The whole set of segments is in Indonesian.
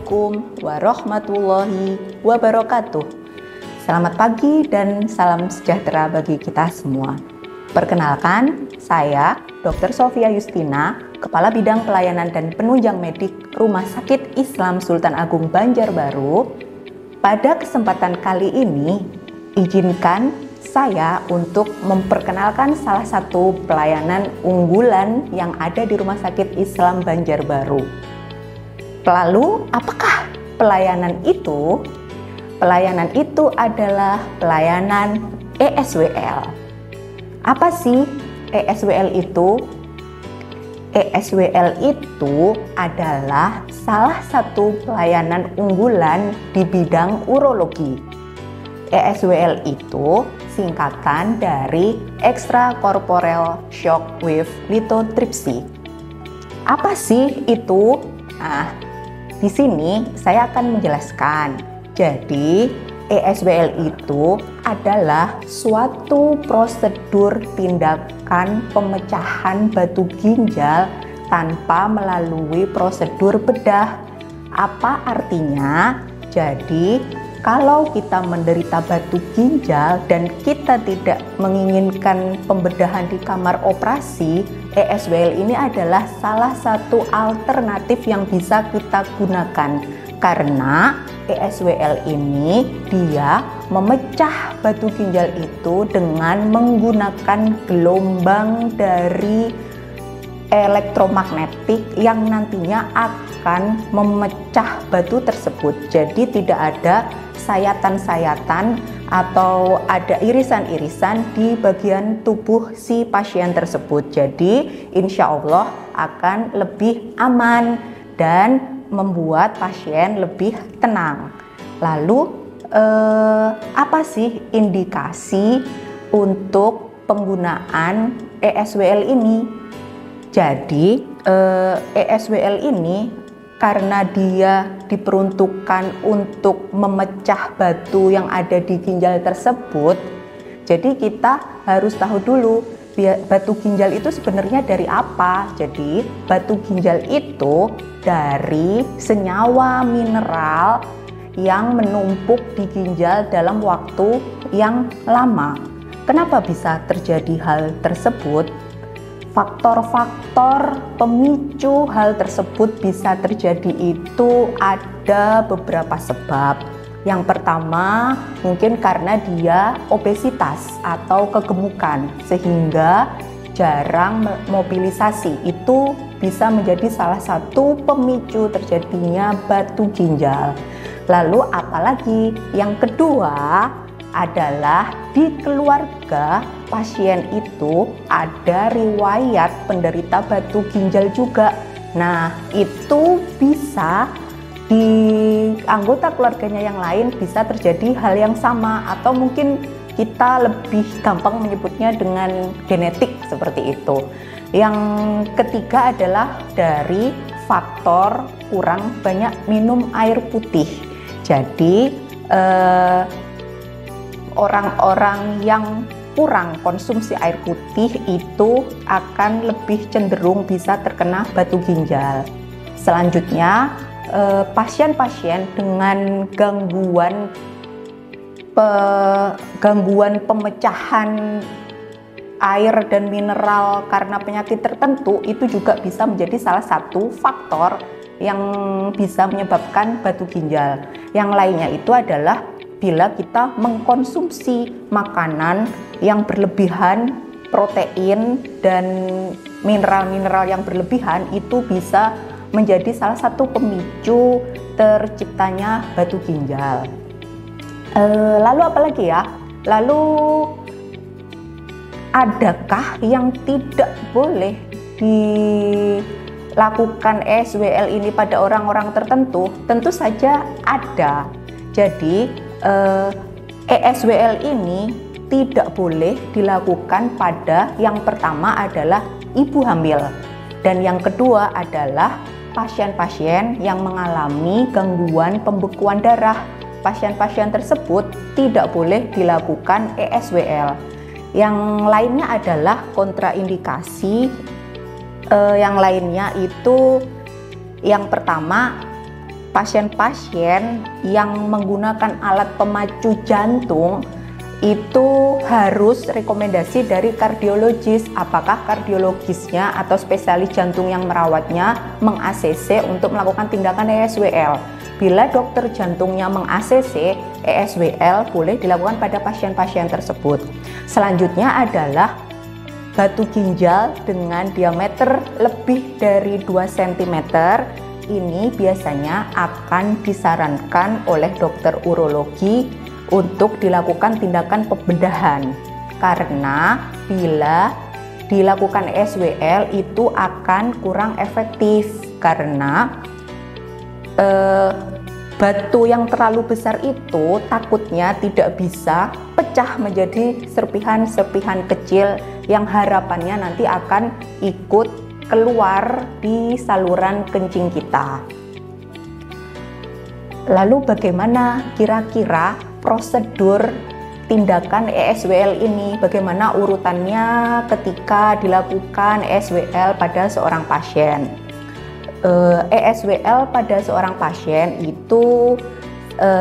Assalamualaikum warahmatullahi wabarakatuh. Selamat pagi dan salam sejahtera bagi kita semua. Perkenalkan, saya Dr. Sofia Yustina, Kepala Bidang Pelayanan dan Penunjang Medik Rumah Sakit Islam Sultan Agung Banjarbaru. Pada kesempatan kali ini, izinkan saya untuk memperkenalkan salah satu pelayanan unggulan yang ada di Rumah Sakit Islam Banjarbaru. Lalu, apakah pelayanan itu? Pelayanan itu adalah pelayanan ESWL. Apa sih ESWL itu? ESWL itu adalah salah satu pelayanan unggulan di bidang urologi. ESWL itu singkatan dari Extracorporeal Shock with Lithotripsy. Apa sih itu? Nah, di sini saya akan menjelaskan. Jadi, ESWL itu adalah suatu prosedur tindakan pemecahan batu ginjal tanpa melalui prosedur bedah. Apa artinya? Jadi, kalau kita menderita batu ginjal dan kita tidak menginginkan pembedahan di kamar operasi, ESWL ini adalah salah satu alternatif yang bisa kita gunakan. Karena ESWL ini dia memecah batu ginjal itu dengan menggunakan gelombang dari elektromagnetik yang nantinya akan memecah batu tersebut. Jadi tidak ada sayatan-sayatan atau ada irisan-irisan di bagian tubuh si pasien tersebut. Jadi insya Allah akan lebih aman dan membuat pasien lebih tenang. Lalu apa sih indikasi untuk penggunaan ESWL ini? Jadi ESWL ini karena dia diperuntukkan untuk memecah batu yang ada di ginjal tersebut, jadi kita harus tahu dulu batu ginjal itu sebenarnya dari apa. Jadi batu ginjal itu dari senyawa mineral yang menumpuk di ginjal dalam waktu yang lama. Kenapa bisa terjadi hal tersebut? Faktor-faktor pemicu hal tersebut bisa terjadi itu ada beberapa sebab. Yang pertama, mungkin karena dia obesitas atau kegemukan sehingga jarang mobilisasi. Itu bisa menjadi salah satu pemicu terjadinya batu ginjal. Lalu apalagi? Yang kedua adalah di keluarga pasien itu ada riwayat penderita batu ginjal juga. Nah, itu bisa di anggota keluarganya yang lain bisa terjadi hal yang sama, atau mungkin kita lebih gampang menyebutnya dengan genetik seperti itu. Yang ketiga adalah dari faktor kurang banyak minum air putih. Jadi orang-orang yang kurang konsumsi air putih itu akan lebih cenderung bisa terkena batu ginjal. Selanjutnya, pasien-pasien dengan gangguan pemecahan air dan mineral karena penyakit tertentu itu juga bisa menjadi salah satu faktor yang bisa menyebabkan batu ginjal. Yang lainnya itu adalah bila kita mengkonsumsi makanan yang berlebihan protein dan mineral-mineral yang berlebihan, itu bisa menjadi salah satu pemicu terciptanya batu ginjal. Lalu apa lagi ya? Lalu adakah yang tidak boleh dilakukan ESWL ini pada orang-orang tertentu? Tentu saja ada. Jadi ESWL ini tidak boleh dilakukan pada yang pertama adalah ibu hamil, dan yang kedua adalah pasien-pasien yang mengalami gangguan pembekuan darah. Pasien-pasien tersebut tidak boleh dilakukan ESWL. Yang lainnya adalah kontraindikasi. Yang lainnya itu yang pertama, pasien-pasien yang menggunakan alat pemacu jantung itu harus rekomendasi dari kardiologis, apakah kardiologisnya atau spesialis jantung yang merawatnya meng-ACC untuk melakukan tindakan ESWL. Bila dokter jantungnya meng-ACC, ESWL boleh dilakukan pada pasien-pasien tersebut. Selanjutnya adalah batu ginjal dengan diameter lebih dari 2 cm. Ini biasanya akan disarankan oleh dokter urologi untuk dilakukan tindakan pembedahan, karena bila dilakukan ESWL itu akan kurang efektif karena batu yang terlalu besar itu takutnya tidak bisa pecah menjadi serpihan-serpihan kecil yang harapannya nanti akan ikut keluar di saluran kencing kita. Lalu bagaimana kira-kira prosedur tindakan ESWL ini? Bagaimana urutannya ketika dilakukan ESWL pada seorang pasien? ESWL pada seorang pasien itu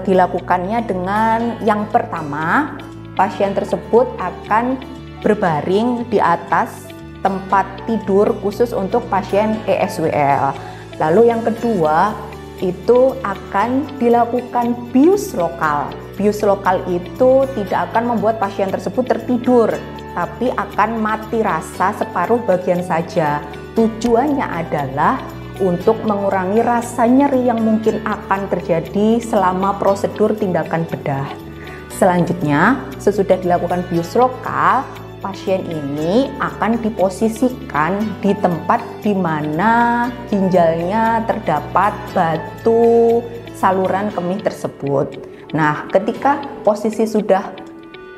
dilakukannya dengan yang pertama, pasien tersebut akan berbaring di atas tempat tidur khusus untuk pasien ESWL. Lalu yang kedua, itu akan dilakukan bius lokal. Bius lokal itu tidak akan membuat pasien tersebut tertidur, tapi akan mati rasa separuh bagian saja. Tujuannya adalah untuk mengurangi rasa nyeri yang mungkin akan terjadi selama prosedur tindakan bedah. Selanjutnya, sesudah dilakukan bius lokal, pasien ini akan diposisikan di tempat di mana ginjalnya terdapat batu saluran kemih tersebut. Nah, ketika posisi sudah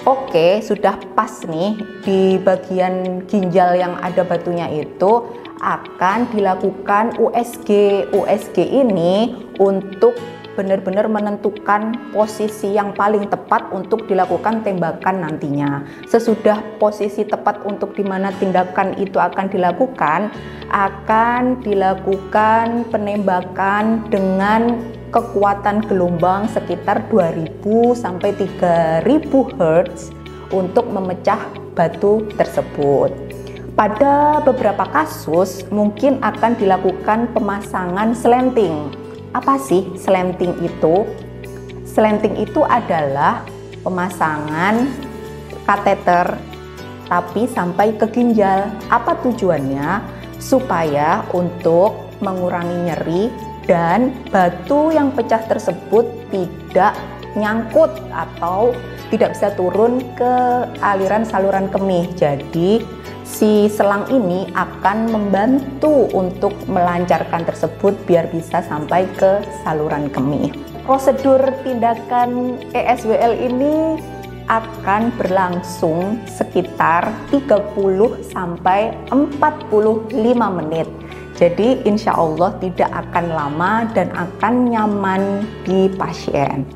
oke, sudah pas nih di bagian ginjal yang ada batunya itu, akan dilakukan USG. USG ini untuk benar-benar menentukan posisi yang paling tepat untuk dilakukan tembakan nantinya. Sesudah posisi tepat untuk di mana tindakan itu akan dilakukan penembakan dengan kekuatan gelombang sekitar 2000 sampai 3000 Hz untuk memecah batu tersebut. Pada beberapa kasus mungkin akan dilakukan pemasangan slenting. Apa sih slenting itu? Slenting itu adalah pemasangan kateter tapi sampai ke ginjal. Apa tujuannya? Supaya untuk mengurangi nyeri dan batu yang pecah tersebut tidak nyangkut atau tidak bisa turun ke aliran saluran kemih. Jadi si selang ini akan membantu untuk melancarkan tersebut biar bisa sampai ke saluran kemih. Prosedur tindakan ESWL ini akan berlangsung sekitar 30 sampai 45 menit. Jadi insya Allah tidak akan lama dan akan nyaman di pasien.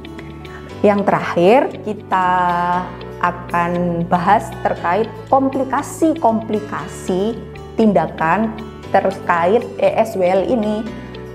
Yang terakhir kita akan bahas terkait komplikasi-komplikasi tindakan terkait ESWL ini.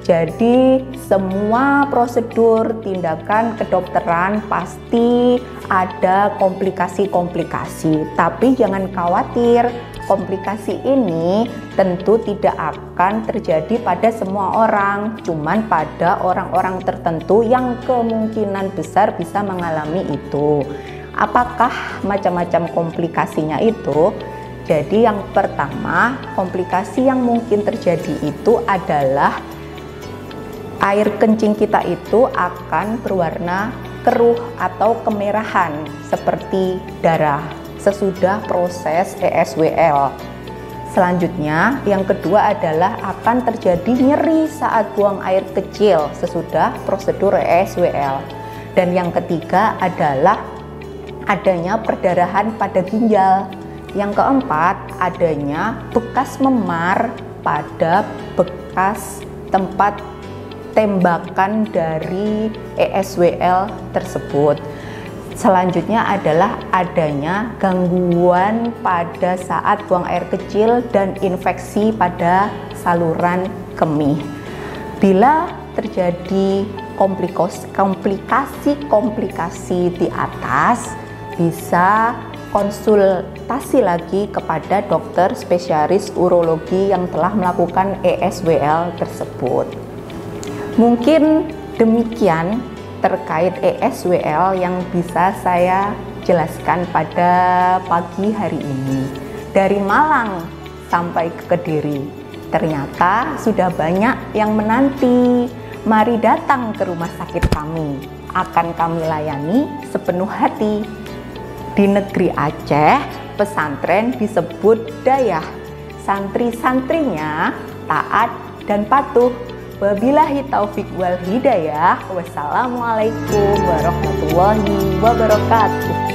Jadi semua prosedur tindakan kedokteran pasti ada komplikasi-komplikasi, tapi jangan khawatir, komplikasi ini tentu tidak akan terjadi pada semua orang, cuman pada orang-orang tertentu yang kemungkinan besar bisa mengalami itu. Apakah macam-macam komplikasinya itu? Jadi yang pertama, komplikasi yang mungkin terjadi itu adalah air kencing kita itu akan berwarna keruh atau kemerahan seperti darah sesudah proses ESWL. Selanjutnya, yang kedua adalah akan terjadi nyeri saat buang air kecil sesudah prosedur ESWL. Dan yang ketiga adalah adanya perdarahan pada ginjal. Yang keempat, adanya bekas memar pada bekas tempat tembakan dari ESWL tersebut. Selanjutnya adalah adanya gangguan pada saat buang air kecil dan infeksi pada saluran kemih. Bila terjadi komplikasi-komplikasi di atas, bisa konsultasi lagi kepada dokter spesialis urologi yang telah melakukan ESWL tersebut. Mungkin demikian terkait ESWL yang bisa saya jelaskan pada pagi hari ini. Dari Malang sampai ke Kediri, ternyata sudah banyak yang menanti. Mari datang ke rumah sakit kami, akan kami layani sepenuh hati. Di negeri Aceh, pesantren disebut Dayah. Santri-santrinya taat dan patuh. Wabillahi taufik wal hidayah. Wassalamualaikum warahmatullahi wabarakatuh.